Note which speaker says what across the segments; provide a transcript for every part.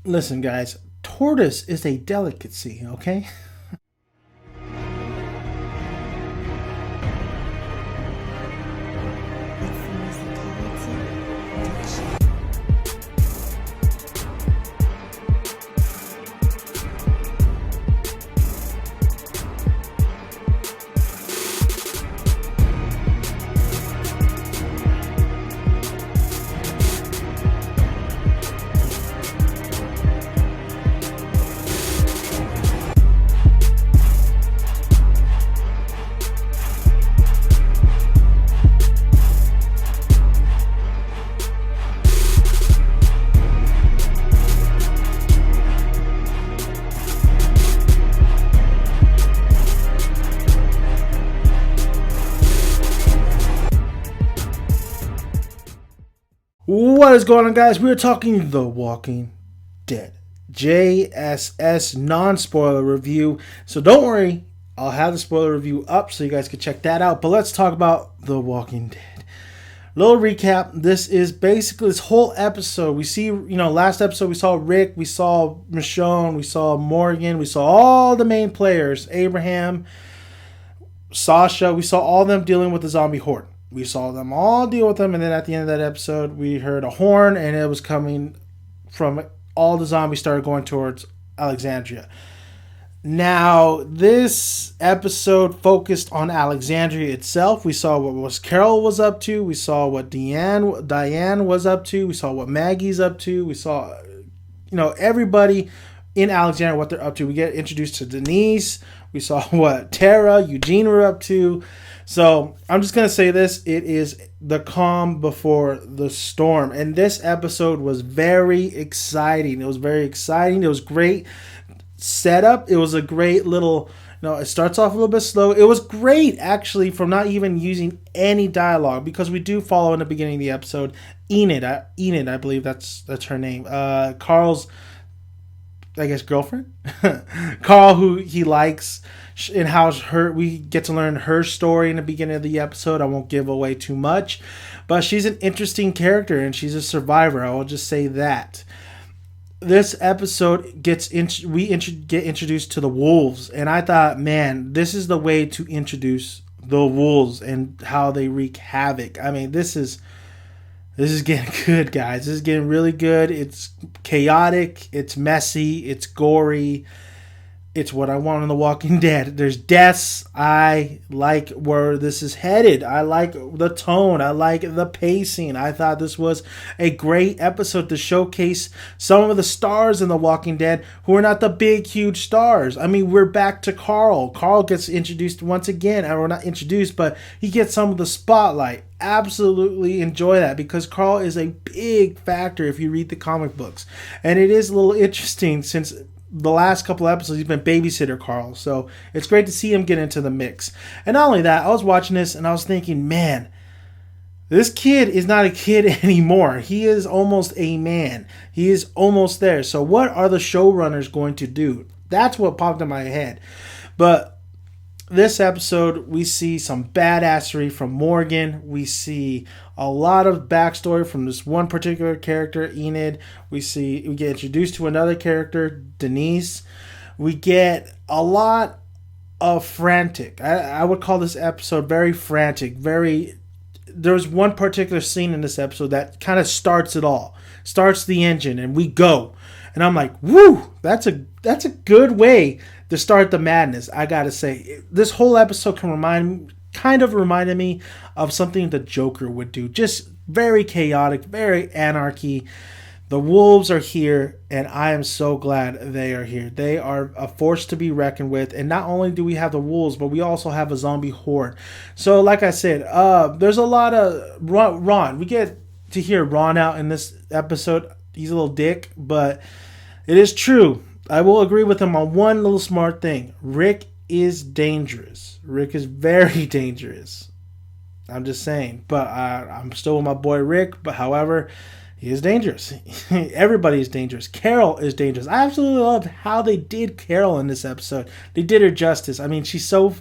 Speaker 1: Listen, guys, tortoise is a delicacy, okay?
Speaker 2: It's the musicality production.
Speaker 1: What is going on, guys? We are talking The Walking Dead. JSS non-spoiler review. So don't worry, I'll have the spoiler review up so you guys can check that out. But let's talk about The Walking Dead. Little recap. This is basically this whole episode. We see, last episode we saw Rick, we saw Michonne, we saw Morgan, we saw all the main players, Abraham, Sasha. We saw all of them dealing with the zombie horde. We saw them all deal with them, and then at the end of that episode, we heard a horn, and it was coming from all the zombies started going towards Alexandria. Now, this episode focused on Alexandria itself. We saw what Carol was up to. We saw what Diane was up to. We saw what Maggie's up to. We saw, everybody in Alexandria, what they're up to. We get introduced to Denise. We saw what Tara, Eugene were up to. So I'm just going to say this. It is the calm before the storm. And this episode was very exciting. It was very exciting. It was great setup. It was a great little, it starts off a little bit slow. It was great, actually, from not even using any dialogue, because we do follow in the beginning of the episode Enid, I believe that's her name. Carl's, I guess, girlfriend. Carl, who he likes, and how we get to learn her story in the beginning of the episode. I won't give away too much, but she's an interesting character and she's a survivor. I will just say that. This episode get introduced to the wolves, and I thought, man, this is the way to introduce the wolves and how they wreak havoc. I mean, this is getting good, guys. This is getting really good. It's chaotic. It's messy. It's gory. It's what I want in The Walking Dead. There's deaths. I like where this is headed. I like the tone. I like the pacing. I thought this was a great episode to showcase some of the stars in The Walking Dead who are not the big, huge stars. I mean, we're back to Carl. Carl gets introduced once again. Or not introduced, but he gets some of the spotlight. Absolutely enjoy that, because Carl is a big factor if you read the comic books. And it is a little interesting since the last couple of episodes he's been babysitter Carl, so it's great to see him get into the mix. And not only that, I was watching this and I was thinking, man, this kid is not a kid anymore. He is almost a man. He is almost there. So what are the showrunners going to do? That's what popped in my head. But this episode, we see some badassery from Morgan. We see a lot of backstory from this one particular character, Enid. We get introduced to another character, Denise. We get a lot of frantic. I would call this episode very frantic. There's one particular scene in this episode that kind of starts it all. Starts the engine, and we go. And I'm like, woo, that's a good way to start the madness. I gotta say, this whole episode kind of reminded me of something the Joker would do. Just very chaotic, very anarchy. The wolves are here, and I am so glad they are here. They are a force to be reckoned with. And not only do we have the wolves, but we also have a zombie horde. So, like I said, there's a lot of Ron. We get to hear Ron out in this episode. He's a little dick, but it is true. I will agree with him on one little smart thing. Rick is dangerous. Rick is very dangerous. I'm just saying. But I'm still with my boy Rick. But however, he is dangerous. Everybody is dangerous. Carol is dangerous. I absolutely loved how they did Carol in this episode. They did her justice. I mean, she's a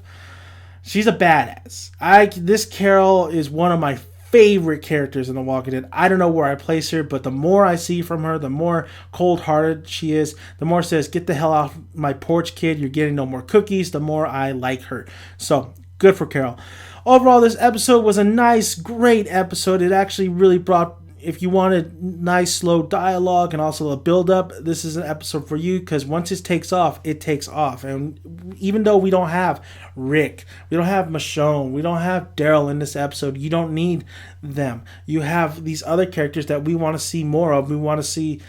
Speaker 1: badass. This Carol is one of my favorite characters in The Walking Dead. I don't know where I place her, but the more I see from her, the more cold-hearted she is, the more says, get the hell off my porch, kid. You're getting no more cookies, the more I like her. So, good for Carol. Overall, this episode was a nice, great episode. It actually really brought, if you wanted nice, slow dialogue and also a build-up, this is an episode for you, because once it takes off, it takes off. And even though we don't have Rick, we don't have Michonne, we don't have Daryl in this episode, you don't need them. You have these other characters that we want to see more of. We want to see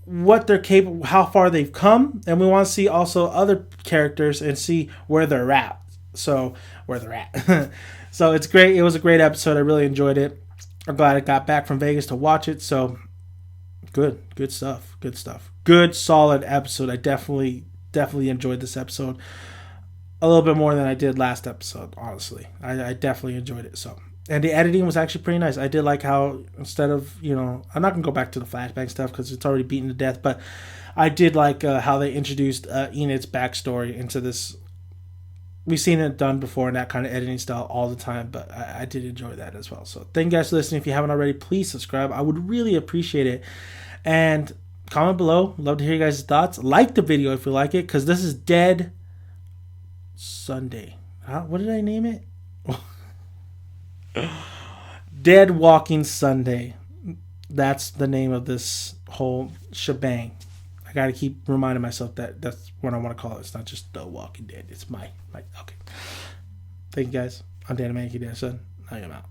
Speaker 1: what they're capable, how far they've come, and we want to see also other characters and see where they're at. So it's great. It was a great episode. I really enjoyed it. I'm glad I got back from Vegas to watch it. So good stuff. Good solid episode. I definitely enjoyed this episode a little bit more than I did last episode. Honestly, I definitely enjoyed it. So, and the editing was actually pretty nice. I did like how, instead of, I'm not gonna go back to the flashback stuff because it's already beaten to death, but I did like how they introduced Enid's backstory into this. We've seen it done before in that kind of editing style all the time, but I did enjoy that as well. So thank you guys for listening. If you haven't already, please subscribe. I would really appreciate it. And comment below. Love to hear you guys' thoughts. Like the video if you like it, because this is Dead Sunday. What did I name it? Dead Walking Sunday. That's the name of this whole shebang. I gotta keep reminding myself that that's what I want to call it. It's not just The Walking Dead. It's my okay. Thank you guys. I'm Dan Mankey, son. I am out.